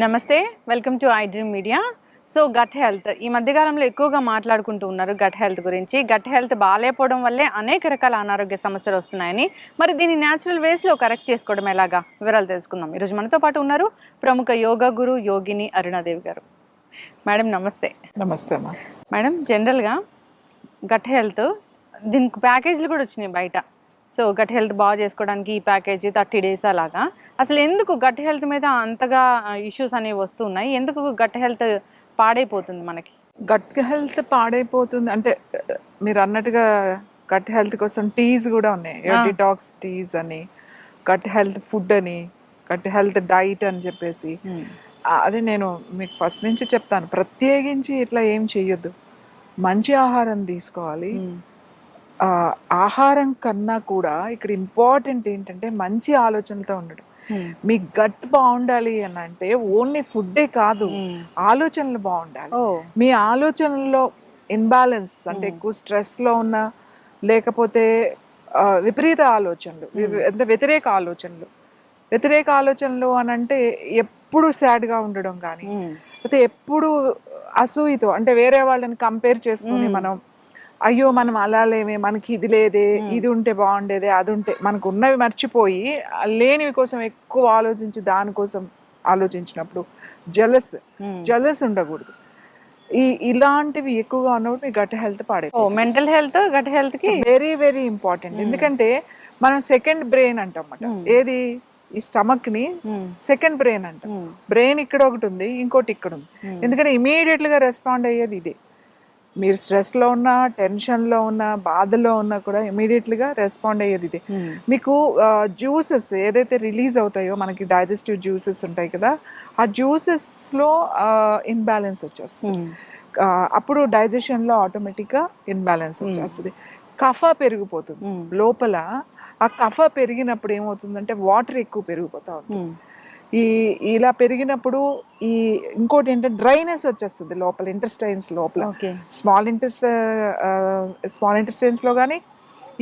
నమస్తే, welcome to I dream media. So gut health ఈ మధ్యకాలంలో ఎక్కువగా మాట్లాడుకుంటూ ఉన్నారు గట్ హెల్త్ గురించి. గట్ హెల్త్ బాగాలేకపోవడం వల్లే అనేక రకాల అనారోగ్య సమస్యలు వస్తున్నాయని, మరి దీన్ని న్యాచురల్ వేస్లో కరెక్ట్ చేసుకోవడం ఎలాగా వివరాలు తెలుసుకుందాం. ఈరోజు మనతో పాటు ఉన్నారు ప్రముఖ యోగా గురు యోగిని అరుణాదేవి గారు. మేడం నమస్తే. నమస్తే అమ్మా. మేడం, జనరల్గా గట్ హెల్త్ దీనికి ప్యాకేజీలు కూడా వచ్చినాయి బయట. సో గట్ హెల్త్ బాగా చేసుకోవడానికి ఈ ప్యాకేజ్ 30 days అలాగా. అసలు ఎందుకు గట్ హెల్త్ మీద అంతగా ఇష్యూస్ అనేవి వస్తున్నాయి? ఎందుకు గట్ హెల్త్ పాడైపోతుంది మనకి? గట్ హెల్త్ పాడైపోతుంది అంటే మీరు అన్నట్టుగా గట్ హెల్త్ కోసం టీస్ కూడా ఉన్నాయి. డిటాక్స్ టీస్ అని, గట్ హెల్త్ ఫుడ్ అని, గట్ హెల్త్ డైట్ అని చెప్పేసి. అది నేను మీకు ఫస్ట్ నుంచి చెప్తాను, ప్రత్యేకించి ఇట్లా ఏం చెయ్యొద్దు. మంచి ఆహారం తీసుకోవాలి. ఆహారం కన్నా కూడా ఇక్కడ ఇంపార్టెంట్ ఏంటంటే మంచి ఆలోచనలతో ఉండడం. మీ గట్ బాగుండాలి అని అంటే ఓన్లీ ఫుడ్డే కాదు, ఆలోచనలు బాగుండాలి. మీ ఆలోచనల్లో ఇన్బ్యాలెన్స్ అంటే ఎక్కువ స్ట్రెస్లో ఉన్నా, లేకపోతే విపరీత ఆలోచనలు అంటే వ్యతిరేక ఆలోచనలు అని అంటే ఎప్పుడు సాడ్గా ఉండడం కానీ, లేకపోతే ఎప్పుడు అసూయతో అంటే వేరే వాళ్ళని కంపేర్ చేసుకుని మనం అయ్యో మనం అలా లేమే, మనకి ఇది లేదే, ఇది ఉంటే బాగుండేదే, అది ఉంటే, మనకు ఉన్నవి మర్చిపోయి లేనివి కోసం ఎక్కువ ఆలోచించి దానికోసం ఆలోచించినప్పుడు జలస్ ఉండకూడదు. ఇలాంటివి ఎక్కువగా ఉన్నప్పుడు మీ గట్ హెల్త్ పాడైపోతుంది. Mental health gut health very very important. ఎందుకంటే మనం సెకండ్ బ్రెయిన్ అంటాం. ఏది? ఈ స్టమక్ ని సెకండ్ బ్రెయిన్ అంటాం. బ్రెయిన్ ఇక్కడ ఒకటి ఉంది, ఇంకోటి ఇక్కడ ఉంది. ఎందుకంటే ఇమీడియట్ గా రెస్పాండ్ అయ్యేది ఇదే. మీరు స్ట్రెస్లో ఉన్నా, టెన్షన్లో ఉన్నా, బాధలో ఉన్నా కూడా ఇమీడియట్లీగా రెస్పాండ్ అయ్యేది ఇదే. మీకు జ్యూసెస్ ఏదైతే రిలీజ్ అవుతాయో, మనకి డైజెస్టివ్ జ్యూసెస్ ఉంటాయి కదా, ఆ జ్యూసెస్లో ఇన్బ్యాలెన్స్ వచ్చేస్తుంది. అప్పుడు డైజెషన్లో ఆటోమేటిక్గా ఇన్బ్యాలెన్స్ వచ్చేస్తుంది. కఫ పెరిగిపోతుంది లోపల. ఆ కఫ పెరిగినప్పుడు ఏమవుతుందంటే వాటర్ ఎక్కువ పెరిగిపోతూ ఉంటుంది. ఇలా పెరిగినప్పుడు ఇంకోటి ఏంటంటే డ్రైనెస్ వచ్చేస్తుంది లోపల, ఇంటెస్టైన్స్ లోపల, స్మాల్ ఇంటెస్టైన్స్లో కానీ,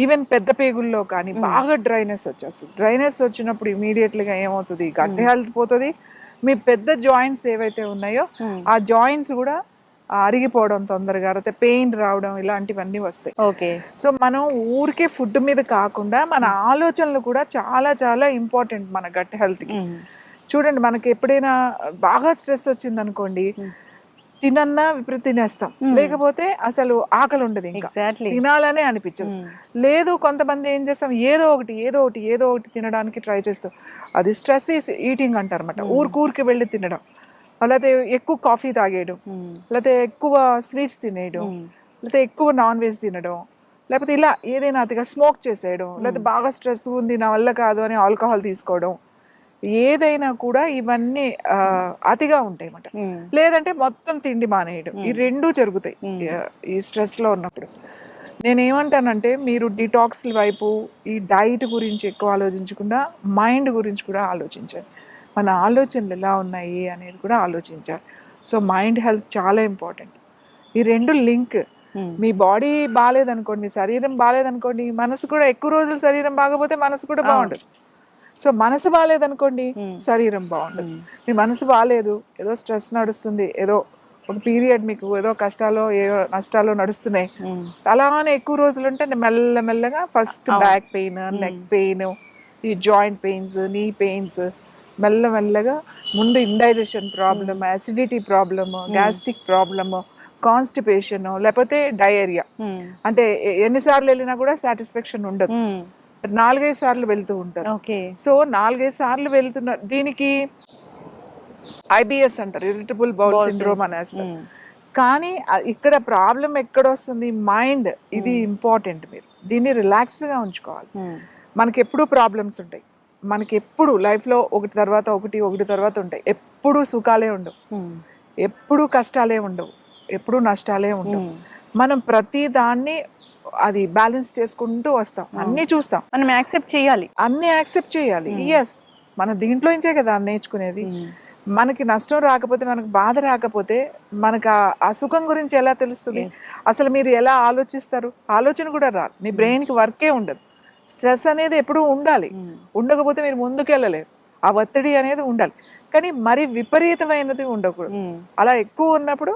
ఈవెన్ పెద్ద పేగుల్లో కానీ బాగా డ్రైనెస్ వచ్చేస్తుంది. డ్రైనెస్ వచ్చినప్పుడు ఇమీడియట్లీగా ఏమవుతుంది, గట్ హెల్త్ పోతుంది. మీ పెద్ద జాయింట్స్ ఏవైతే ఉన్నాయో ఆ జాయింట్స్ కూడా అరిగిపోవడం తొందరగా, అయితే పెయిన్ రావడం, ఇలాంటివన్నీ వస్తాయి. సో మనం ఊరికే ఫుడ్ మీద కాకుండా మన ఆలోచనలు కూడా చాలా చాలా ఇంపార్టెంట్ మన గట్ హెల్త్కి. చూడండి, మనకి ఎప్పుడైనా బాగా స్ట్రెస్ వచ్చింది అనుకోండి, తినన్నా విపరీత తినేస్తాం, లేకపోతే అసలు ఆకలి ఉండదు, ఇంకా తినాలనే అనిపించదు. లేదు, కొంతమంది ఏం చేస్తాం, ఏదో ఒకటి తినడానికి ట్రై చేస్తాం. అది స్ట్రెస్ ఈటింగ్ అంటారు అన్నమాట. ఊరికి వెళ్ళి తినడం, లేకపోతే ఎక్కువ కాఫీ తాగేయడం, లేకపోతే ఎక్కువ స్వీట్స్ తినేయడం, లేకపోతే ఎక్కువ నాన్ వెజ్ తినడం, లేకపోతే ఇలా ఏదైనా అతిగా స్మోక్ చేసేయడం, లేకపోతే బాగా స్ట్రెస్ ఉంది నా వల్ల కాదు అని ఆల్కహాల్ తీసుకోవడం, ఏదైనా కూడా ఇవన్నీ అతిగా ఉంటాయి అన్నమాట. లేదంటే మొత్తం తిండి మానేయడం, ఈ రెండూ జరుగుతాయి ఈ స్ట్రెస్లో ఉన్నప్పుడు. నేనేమంటానంటే మీరు డిటాక్స్ వైపు, ఈ డైట్ గురించి ఎక్కువ ఆలోచించకుండా మైండ్ గురించి కూడా ఆలోచించాలి. మన ఆలోచనలు ఎలా ఉన్నాయి అనేది కూడా ఆలోచించాలి. సో మైండ్ హెల్త్ చాలా ఇంపార్టెంట్. ఈ రెండు లింక్. మీ బాడీ బాగాలేదనుకోండి, శరీరం బాగాలేదనుకోండి, మనసు కూడా ఎక్కువ రోజులు శరీరం బాగపోతే మనసు కూడా బాగుండదు. సో మనసు బాగాలేదనుకోండి, శరీరం బాగుండదు. మీ మనసు బాగాలేదు, ఏదో స్ట్రెస్ నడుస్తుంది, ఏదో ఒక పీరియడ్ మీకు ఏదో కష్టాలు ఏదో నష్టాలు నడుస్తున్నాయి, అలానే ఎక్కువ రోజులు ఉంటే మెల్లమెల్లగా first back pain, neck pain, ఈ జాయింట్ పెయిన్స్, నీ పెయిన్స్, మెల్లమెల్లగా ముందు indigestion problem, acidity problem, gastric problem, constipation, లేకపోతే డయేరియా. అంటే ఎన్నిసార్లు వెళ్ళినా కూడా సాటిస్ఫాక్షన్ ఉండదు, 4-5 సార్లు వెళ్తూ ఉంటారు. సో 4-5 సార్లు వెళ్తున్నారు. దీనికి IBS అంటారు, ఇరిటబుల్ బౌల్ సిండ్రోమ్ అనేస్తారు. కానీ ఇక్కడ ప్రాబ్లం ఎక్కడ వస్తుంది, మైండ్. ఇది ఇంపార్టెంట్. మీరు దీన్ని రిలాక్స్డ్గా ఉంచుకోవాలి. మనకి ఎప్పుడు ప్రాబ్లమ్స్ ఉంటాయి, మనకి ఎప్పుడు లైఫ్లో ఒకటి తర్వాత ఉంటాయి. ఎప్పుడు సుఖాలే ఉండవు, ఎప్పుడు కష్టాలే ఉండవు, ఎప్పుడు నష్టాలే ఉండవు. మనం ప్రతి దాన్ని అది బ్యాలెన్స్ చేసుకుంటూ వస్తాం, అన్నీ చూస్తాం, మనం యాక్సెప్ట్ చేయాలి, అన్నీ యాక్సెప్ట్ చేయాలి. ఎస్, మనం దీంట్లో నుంచే కదా నేర్చుకునేది. మనకి నష్టం రాకపోతే, మనకు బాధ రాకపోతే మనకు ఆ సుఖం గురించి ఎలా తెలుస్తుంది? అసలు మీరు ఎలా ఆలోచిస్తారు? ఆలోచన కూడా రాదు, మీ బ్రెయిన్కి వర్కే ఉండదు. స్ట్రెస్ అనేది ఎప్పుడూ ఉండాలి, ఉండకపోతే మీరు ముందుకు వెళ్ళలేరు. ఆ ఒత్తిడి అనేది ఉండాలి. కానీ మరి విపరీతమైనది ఉండకూడదు. అలా ఎక్కువ ఉన్నప్పుడు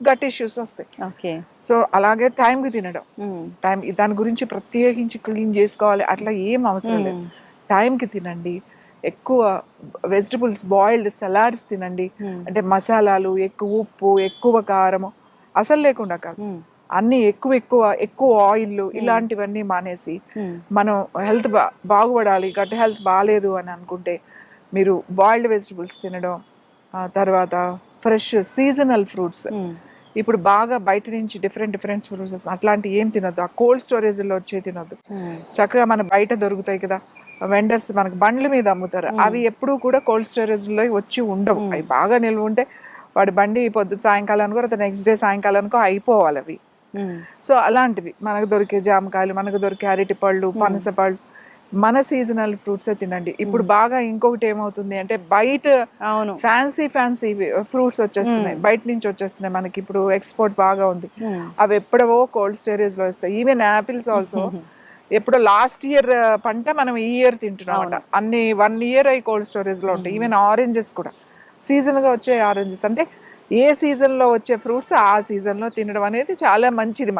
గట్ ఇష్యూస్ వస్తాయి. ఓకే. సో అలాగే టైంకి తినడం, దాని గురించి ప్రత్యేకించి క్లీన్ చేసుకోవాలి అట్లా ఏం అవసరం లేదు. టైంకి తినండి, ఎక్కువ వెజిటబుల్స్, బాయిల్డ్ సలాడ్స్ తినండి. అంటే మసాలాలు, ఎక్కువ ఉప్పు, ఎక్కువ కారము అసలు లేకుండా కాదు, అన్ని ఎక్కువ ఆయిల్ ఇలాంటివన్నీ మానేసి మనం హెల్త్ బాగుపడాలి, గట్ హెల్త్ బాగాలేదు అని అనుకుంటే మీరు బాయిల్డ్ వెజిటబుల్స్ తినడం, తర్వాత ఫ్రెష్ సీజనల్ ఫ్రూట్స్. ఇప్పుడు బాగా బయట నుంచి డిఫరెంట్ ఫ్రూట్స్ వస్తాయి, అట్లాంటి ఏం తినొద్దు. ఆ కోల్డ్ స్టోరేజ్లో వచ్చే తినొద్దు. చక్కగా మన బయట దొరుకుతాయి కదా వెండర్స్, మనకు బండ్ల మీద అమ్ముతారు, అవి ఎప్పుడూ కూడా కోల్డ్ స్టోరేజ్లో వచ్చి ఉండవు. అవి బాగా నిల్వ ఉంటే వాడి బండి పొద్దు సాయంకాలానికో లేదా నెక్స్ట్ డే సాయంకాలానికో అయిపోవాలి అవి. సో అలాంటివి మనకు దొరికే జామకాయలు, మనకు దొరికే అరటి పళ్ళు, పనస పళ్ళు, మన సీజనల్ ఫ్రూట్సే తినండి. ఇప్పుడు బాగా ఇంకొకటి ఏమవుతుంది అంటే బయట ఫ్యాన్సీ ఫ్రూట్స్ వచ్చేస్తున్నాయి, బయట నుంచి వచ్చేస్తున్నాయి. మనకి ఇప్పుడు ఎక్స్పోర్ట్ బాగా ఉంది. అవి ఎప్పుడవో కోల్డ్ స్టోరేజ్ లో వస్తాయి. ఈవెన్ యాపిల్స్ ఆల్సో ఎప్పుడో లాస్ట్ ఇయర్ పంట మనం ఈ ఇయర్ తింటున్నాం. అన్ని 1 year అయి కోల్డ్ స్టోరేజ్ లో ఉంటాయి. ఈవెన్ ఆరెంజెస్ కూడా సీజన్ గా వచ్చే ఆరెంజెస్, అంటే ఏ సీజన్ లో వచ్చే ఫ్రూట్స్ ఆ సీజన్ లో తినడం అనేది చాలా మంచిది.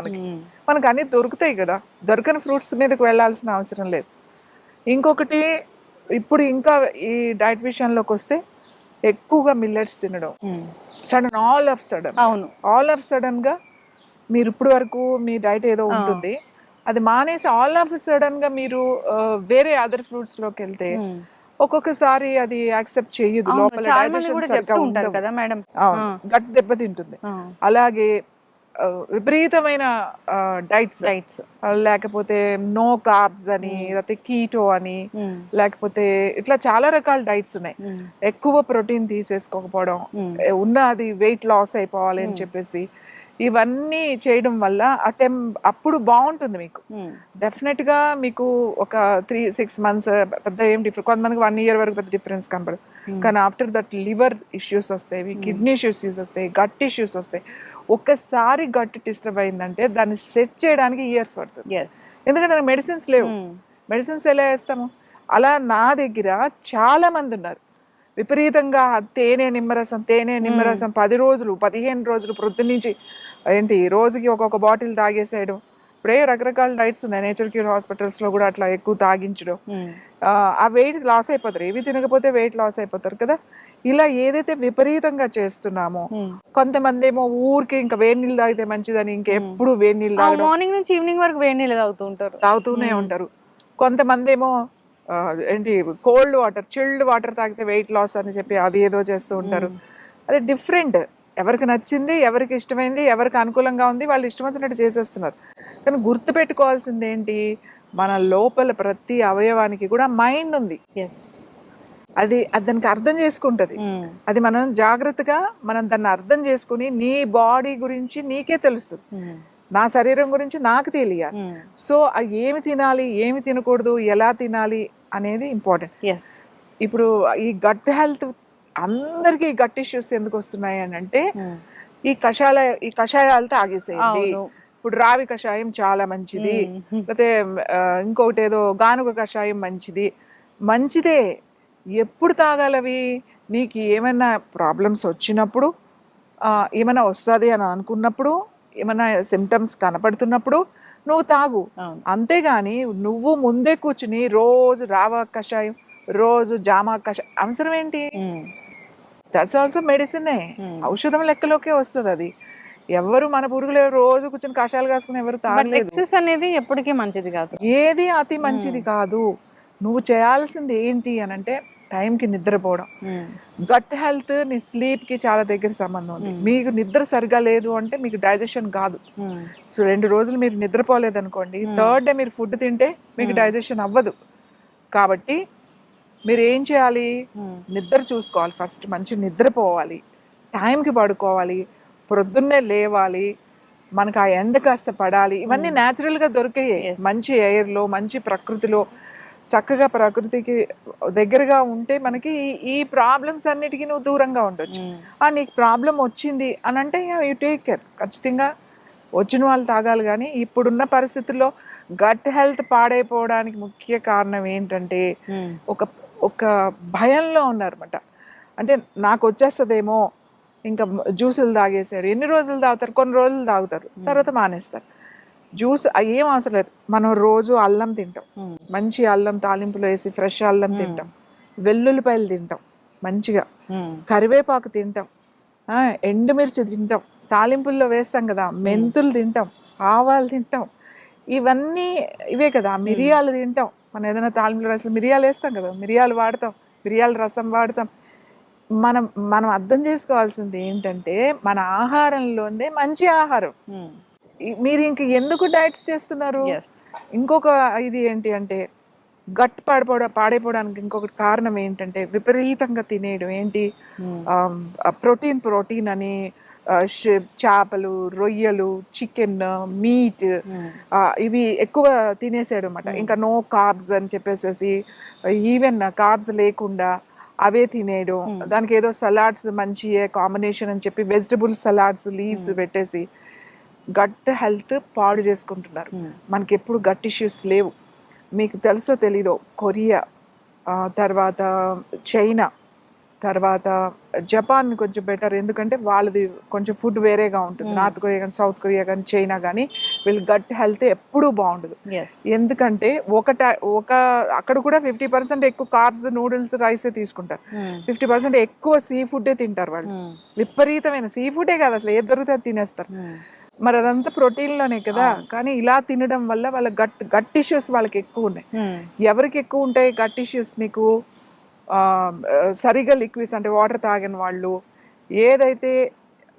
మనకు అన్ని దొరుకుతాయి కదా, దొరకని ఫ్రూట్స్ మీదకి వెళ్ళాల్సిన అవసరం లేదు. ఇంకొకటి ఇప్పుడు ఇంకా ఈ డైట్ విషయంలోకి వస్తే ఎక్కువగా మిల్లెట్స్ తినడం, ఆల్ ఆఫ్ సడన్ గా మీరు ఇప్పుడు వరకు మీ డైట్ ఏదో ఉంటుంది, అది మానేసి ఆల్ ఆఫ్ సడన్ గా మీరు వేరే అదర్ ఫ్రూట్స్ లోకి వెళ్తే ఒక్కొక్కసారి అది యాక్సెప్ట్ చేయదు, లోపల డైజెషన్ సరిగ్గా ఉండదు, గట్ దెబ్బతింటుంది. అలాగే విపరీతమైన డైట్స్, లేకపోతే నో కార్బ్స్ అని, లేకపోతే కీటో అని, లేకపోతే ఇట్లా చాలా రకాల డైట్స్ ఉన్నాయి. ఎక్కువ ప్రోటీన్ తీసేసుకోకపోవడం, అది వెయిట్ లాస్ అయిపోవాలి అని చెప్పేసి ఇవన్నీ చేయడం వల్ల అప్పుడు బాగుంటుంది మీకు. డెఫినెట్ గా మీకు ఒక 3-6 months పెద్ద ఏం డిఫరెన్స్, కొంతమందికి 1 year వరకు పెద్ద డిఫరెన్స్ కనపడదు. కానీ ఆఫ్టర్ దట్ లివర్ ఇష్యూస్ వస్తాయి, కిడ్నీ ఇష్యూస్ వస్తాయి, గట్ ఇష్యూస్ వస్తాయి. ఒక్కసారి గట్ డిస్టర్బ్ అయిందంటే దాన్ని సెట్ చేయడానికి ఇయర్స్ పడుతుంది. ఎందుకంటే మెడిసిన్స్ లేవు. మెడిసిన్స్ ఎలా వేస్తాము? అలా నా దగ్గర చాలా మంది ఉన్నారు, విపరీతంగా తేనె నిమ్మరసం 10 రోజులు 15 రోజులు ప్రొద్దునుంచి రోజుకి ఒక్కొక్క బాటిల్ తాగేసేయడం. ఇప్పుడే రకరకాల డైట్స్ ఉన్నాయి, నేచర్ క్యూర్ హాస్పిటల్స్లో కూడా అట్లా ఎక్కువ తాగించడం. ఆ వెయిట్ లాస్ అయిపోతారు, ఏవి తినకపోతే వెయిట్ లాస్ అయిపోతారు కదా. ఇలా ఏదైతే విపరీతంగా చేస్తున్నామో, కొంతమంది ఏమో ఊరికి ఇంకా వేడి నీళ్ళు తాగితే మంచిదని ఇంకెప్పుడు వేడి నీళ్ళు తాగడం, మార్నింగ్ నుంచి ఈవినింగ్ వరకు వేడి నీళ్ళు తాగుతూనే ఉంటారు. కొంతమంది ఏమో కోల్డ్ వాటర్, చిల్డ్ వాటర్ తాగితే వెయిట్ లాస్ అని చెప్పి అది ఏదో చేస్తూ ఉంటారు. అది డిఫరెంట్, ఎవరికి నచ్చింది, ఎవరికి ఇష్టమైంది, ఎవరికి అనుకూలంగా ఉంది వాళ్ళు ఇష్టం వచ్చినట్టు చేసేస్తున్నారు. కానీ గుర్తుపెట్టుకోవాల్సింది ఏంటి, మన లోపల ప్రతి అవయవానికి కూడా మైండ్ ఉంది. అది దానికి అర్థం చేసుకుంటది. అది మనం జాగ్రత్తగా దాన్ని అర్థం చేసుకుని, నీ బాడీ గురించి నీకే తెలుస్తుంది, నా శరీరం గురించి నాకు తెలియాలి. సో ఏమి తినాలి, ఏమి తినకూడదు, ఎలా తినాలి అనేది ఇంపార్టెంట్. ఇప్పుడు ఈ గట్ హెల్త్ అందరికీ గట్ ఇష్యూస్ ఎందుకు వస్తున్నాయి అని అంటే, ఈ కషాయాలతో ఆగేసేయండి. ఇప్పుడు రావి కషాయం చాలా మంచిది, లేకపోతే ఇంకొకటి ఏదో గానుగ కషాయం మంచిదే. ఎప్పుడు తాగాలవి? నీకు ఏమైనా ప్రాబ్లమ్స్ వచ్చినప్పుడు, ఏమైనా వస్తుంది అని అనుకున్నప్పుడు, ఏమైనా సిమ్టమ్స్ కనపడుతున్నప్పుడు నువ్వు తాగు. అంతేగాని నువ్వు ముందే కూర్చుని రోజు రావ కషాయం, రోజు జామా కషాయం అవసరం ఏంటి? దట్స్ ఆల్సో మెడిసినే, ఔషధం లెక్కలోకే వస్తుంది అది. ఎవరు మన పురుగులు రోజు కూర్చొని కషాయాలు కాసుకుని ఎవరు తాగలేదు. అనేది ఎప్పటికీ మంచిది కాదు, ఏది అతి మంచిది కాదు. నువ్వు చేయాల్సింది ఏంటి అని అంటే టైంకి నిద్రపోవడం. గట్ హెల్త్ నీ స్లీప్కి చాలా దగ్గర సంబంధం ఉంది. మీకు నిద్ర సరిగా లేదు అంటే మీకు డైజెషన్ కాదు. సో 2 రోజులు మీరు నిద్రపోలేదు అనుకోండి, 3rd డే మీరు ఫుడ్ తింటే మీకు డైజెషన్ అవ్వదు. కాబట్టి మీరు ఏం చేయాలి, నిద్ర చూసుకోవాలి. ఫస్ట్ మంచి నిద్రపోవాలి, టైంకి పడుకోవాలి, ప్రొద్దున్నే లేవాలి, మనకు ఆ ఎండ కాస్త పడాలి. ఇవన్నీ న్యాచురల్గా దొరికాయి, మంచి ఎయిర్లో, మంచి ప్రకృతిలో, చక్కగా ప్రకృతికి దగ్గరగా ఉంటే మనకి ఈ ప్రాబ్లమ్స్ అన్నిటికీ నువ్వు దూరంగా ఉండొచ్చు. నీకు ప్రాబ్లం వచ్చింది అని అంటే యూ టేక్ కేర్. ఖచ్చితంగా వచ్చిన వాళ్ళు తాగాలి. కానీ ఇప్పుడున్న పరిస్థితుల్లో గట్ హెల్త్ పాడైపోవడానికి ముఖ్య కారణం ఏంటంటే ఒక భయంలో ఉన్నారన్నమాట. అంటే నాకు వచ్చేస్తుందేమో, ఇంకా జ్యూసులు తాగేసారు. ఎన్ని రోజులు తాగుతారు? కొన్ని రోజులు తాగుతారు, తర్వాత మానేస్తారు. జ్యూస్ ఏం అవసరం లేదు. మనం రోజు అల్లం తింటాం, మంచి అల్లం తాలింపులో వేసి ఫ్రెష్ అల్లం తింటాం, వెల్లుల్లిపాయలు తింటాం మంచిగా, కరివేపాకు తింటాం, ఎండుమిర్చి తింటాం, తాలింపుల్లో వేస్తాం కదా, మెంతులు తింటాం, ఆవాలు తింటాం, ఇవన్నీ ఇవే కదా. మిరియాలు తింటాం, మనం ఏదైనా తాలింపులో అసలు మిరియాలు వేస్తాం కదా, మిరియాలు వాడతాం, మిరియాల రసం వాడతాం. మనం మనం అర్థం చేసుకోవాల్సింది ఏంటంటే మన ఆహారంలోనే మంచి ఆహారం. మీరు ఇంక ఎందుకు డైట్స్ చేస్తున్నారు? ఇంకొక ఇది ఏంటి అంటే గట్ పాడైపోవడానికి ఇంకొకటి కారణం ఏంటంటే విపరీతంగా తినేయడం. ఏంటి, ప్రోటీన్ అని చేపలు, రొయ్యలు, చికెన్, మీట్, ఇవి ఎక్కువ తినేసాడు అనమాట. ఇంకా నో కార్బ్స్ అని చెప్పేసేసి, ఈవెన్ కార్బ్స్ లేకుండా అవే తినేయడం. దానికి ఏదో సలాడ్స్ మంచి కాంబినేషన్ అని చెప్పి వెజిటబుల్ సలాడ్స్ లీవ్స్ పెట్టేసి గట్ హెల్త్ పాడు చేసుకుంటున్నారు. మనకి ఎప్పుడు గట్ ఇష్యూస్ లేవు. మీకు తెలుసో తెలీదో, కొరియా, తర్వాత చైనా, తర్వాత జపాన్ కొంచెం బెటర్. ఎందుకంటే వాళ్ళది కొంచెం ఫుడ్ వేరేగా ఉంటుంది. నార్త్ కొరియా కానీ, సౌత్ కొరియా కానీ, చైనా కానీ, వీళ్ళు గట్ హెల్త్ ఎప్పుడూ బాగుండదు. ఎందుకంటే అక్కడ కూడా 50% ఎక్కువ కార్బ్స్, నూడిల్స్, రైసే తీసుకుంటారు. 50% ఎక్కువ సీ ఫుడ్డే తింటారు వాళ్ళు. విపరీతమైన సీ ఫుడే కాదు, అసలు ఏది దొరికితే అది తినేస్తారు. మరి అదంతా ప్రోటీన్లోనే కదా. కానీ ఇలా తినడం వల్ల వాళ్ళ గట్ ఇష్యూస్ వాళ్ళకి ఎక్కువ ఉన్నాయి. ఎవరికి ఎక్కువ ఉంటాయి గట్ ఇష్యూస్? మీకు సరిగా లిక్విడ్స్ అంటే వాటర్ తాగిన వాళ్ళు, ఏదైతే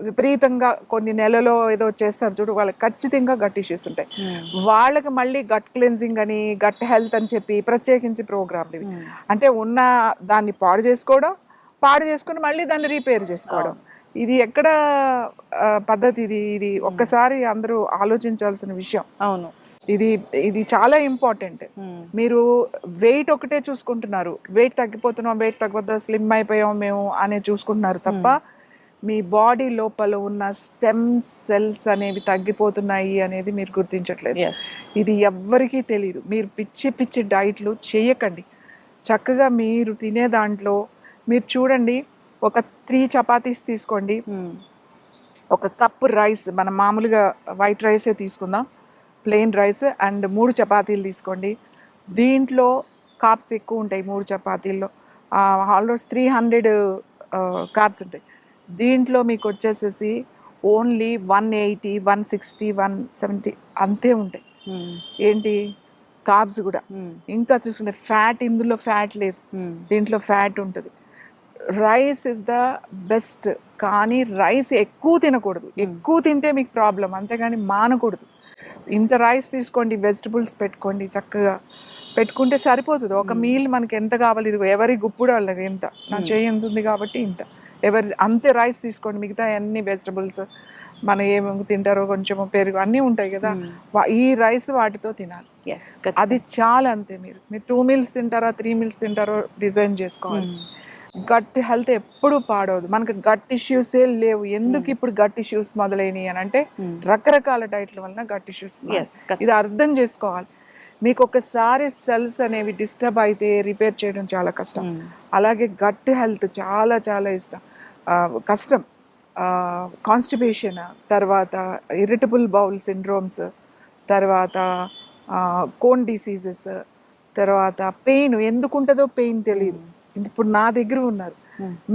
విపరీతంగా కొన్ని నెలలో ఏదో చేస్తారు చూడు, వాళ్ళకి ఖచ్చితంగా గట్ ఇష్యూస్ ఉంటాయి. వాళ్ళకి మళ్ళీ గట్ క్లెన్జింగ్ అని, గట్ హెల్త్ అని చెప్పి ప్రత్యేకించి ప్రోగ్రాంలు ఇవి. అంటే ఉన్న దాన్ని పాడు చేసుకొని మళ్ళీ దాన్ని రిపేర్ చేసుకోవడం. ఇది ఎక్కడ పద్ధతి? ఇది ఒక్కసారి అందరూ ఆలోచించాల్సిన విషయం. అవును, ఇది చాలా ఇంపార్టెంట్. మీరు వెయిట్ ఒకటే చూసుకుంటున్నారు, వెయిట్ తగ్గిపోతా స్లిమ్ అయిపోయాం మేము అనే చూసుకుంటున్నారు తప్ప మీ బాడీ లోపల ఉన్న స్టెమ్ సెల్స్ అనేవి తగ్గిపోతున్నాయి అనేది మీరు గుర్తించట్లేదు. ఇది ఎవ్వరికీ తెలియదు. మీరు పిచ్చి డైట్లు చేయకండి. చక్కగా మీరు తినే దాంట్లో మీరు చూడండి, ఒక 3 చపాతీస్ తీసుకోండి, ఒక కప్పు రైస్, మనం మామూలుగా వైట్ రైసే తీసుకుందాం, ప్లెయిన్ రైస్, అండ్ 3 చపాతీలు తీసుకోండి. దీంట్లో కార్బ్స్ ఎక్కువ ఉంటాయి. 3 చపాతీల్లో ఆల్మోస్ట్ 300 కార్బ్స్ ఉంటాయి. దీంట్లో మీకు వచ్చేసేసి ఓన్లీ 180, 160, 170 అంతే ఉంటాయి. ఏంటి, కార్బ్స్ కూడా. ఇంకా చూసుకుంటే ఫ్యాట్, ఇందులో ఫ్యాట్ లేదు, దీంట్లో ఫ్యాట్ ఉంటుంది. Rice is the best. కానీ రైస్ ఎక్కువ తినకూడదు. ఎక్కువ తింటే మీకు ప్రాబ్లం, అంతేగాని మానకూడదు. ఇంత రైస్ తీసుకోండి, వెజిటబుల్స్ పెట్టుకోండి, చక్కగా పెట్టుకుంటే సరిపోతుంది. ఒక మీల్ మనకి ఎంత కావాలి, ఇది ఎవరి గుప్పుడు వాళ్ళకి ఎంత, నా చేయి ఎంత ఉంది కాబట్టి ఇంత, అంతే రైస్ తీసుకోండి. మిగతా అన్ని వెజిటబుల్స్ మనం ఏమేమి తింటారో, కొంచెం పెరుగు అన్నీ ఉంటాయి కదా, ఈ రైస్ వాటితో తినాలి. అది చాలా, అంతే. మీరు 2 మీల్స్ తింటారా, 3 మీల్స్ తింటారో డిజైన్ చేసుకోవాలి. గట్ హెల్త్ ఎప్పుడు పాడవదు. మనకు గట్ ఇష్యూసే లేవు. ఎందుకు ఇప్పుడు గట్ ఇష్యూస్ మొదలైనవి అని అంటే రకరకాల డైట్ల వలన గట్ ఇష్యూస్. ఇది అర్థం చేసుకోవాలి. మీకు ఒకసారి సెల్స్ అనేవి డిస్టర్బ్ అయితే రిపేర్ చేయడం చాలా కష్టం. అలాగే గట్ హెల్త్ చాలా చాలా కష్టం. కాన్స్టిపేషన్, తర్వాత ఇరిటబుల్ బౌల్ సిండ్రోమ్స్, తర్వాత కోన్ డిసీజెస్, తర్వాత పెయిన్. ఎందుకు ఉంటుందో పెయిన్ తెలియదు. ఇప్పుడు నా దగ్గర ఉన్నారు,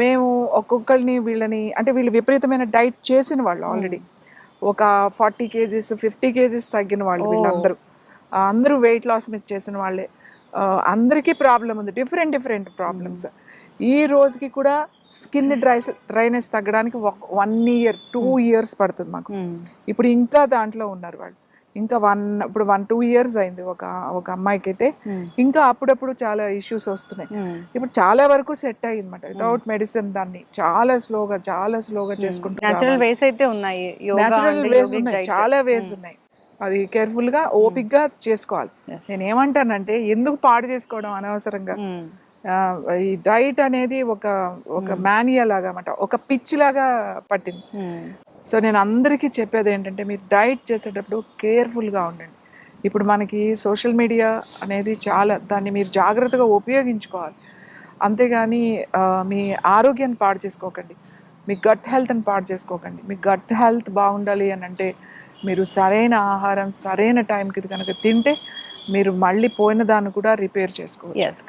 మేము ఒక్కొక్కరిని వీళ్ళని, అంటే వీళ్ళు విపరీతమైన డైట్ చేసిన వాళ్ళు, ఆల్రెడీ ఒక 40 kgs 50 kgs తగ్గిన వాళ్ళు. అందరూ వెయిట్ లాస్ మీద చేసిన వాళ్ళే. అందరికీ ప్రాబ్లం ఉంది, డిఫరెంట్ ప్రాబ్లమ్స్. ఈ రోజుకి కూడా స్కిన్ డ్రైనెస్ తగ్గడానికి 1 year 2 years పడుతుంది మాకు. ఇప్పుడు ఇంకా దాంట్లో ఉన్నారు వాళ్ళు. ఇంకా ఇప్పుడు 1-2 years అయింది ఒక అమ్మాయికి అయితే. ఇంకా అప్పుడప్పుడు చాలా ఇష్యూస్ వస్తున్నాయి. ఇప్పుడు చాలా వరకు సెట్ అయ్యింది అనమాట, వితౌట్ మెడిసిన్. దాన్ని చాలా స్లోగా చేసుకుంటున్నారు. న్యాచురల్ వేస్ అయితే ఉన్నాయి, న్యాచురల్ వేస్ ఉన్నాయి, చాలా వేస్ ఉన్నాయి. అది కేర్ఫుల్ గా ఓపిక్గా చేసుకోవాలి. నేను ఏమంటానంటే, ఎందుకు పాడు చేసుకోవడం అనవసరంగా? ఈ డైట్ అనేది ఒక మానియా లాగా అన్నమాట, ఒక పిచ్చి లాగా పట్టింది. సో నేను అందరికీ చెప్పేది ఏంటంటే, మీరు డైట్ చేసేటప్పుడు కేర్ఫుల్గా ఉండండి. ఇప్పుడు మనకి సోషల్ మీడియా అనేది చాలా, దాన్ని మీరు జాగ్రత్తగా ఉపయోగించుకోవాలి. అంతేగాని మీ ఆరోగ్యాన్ని పాడు చేసుకోకండి, మీ గట్ హెల్త్ని పాడు చేసుకోకండి. మీ గట్ హెల్త్ బాగుండాలి అని అంటే మీరు సరైన ఆహారం సరైన టైంకి కనుక తింటే మీరు మళ్ళీ పోయిన దాన్ని కూడా రిపేర్ చేసుకోవచ్చు. ఎస్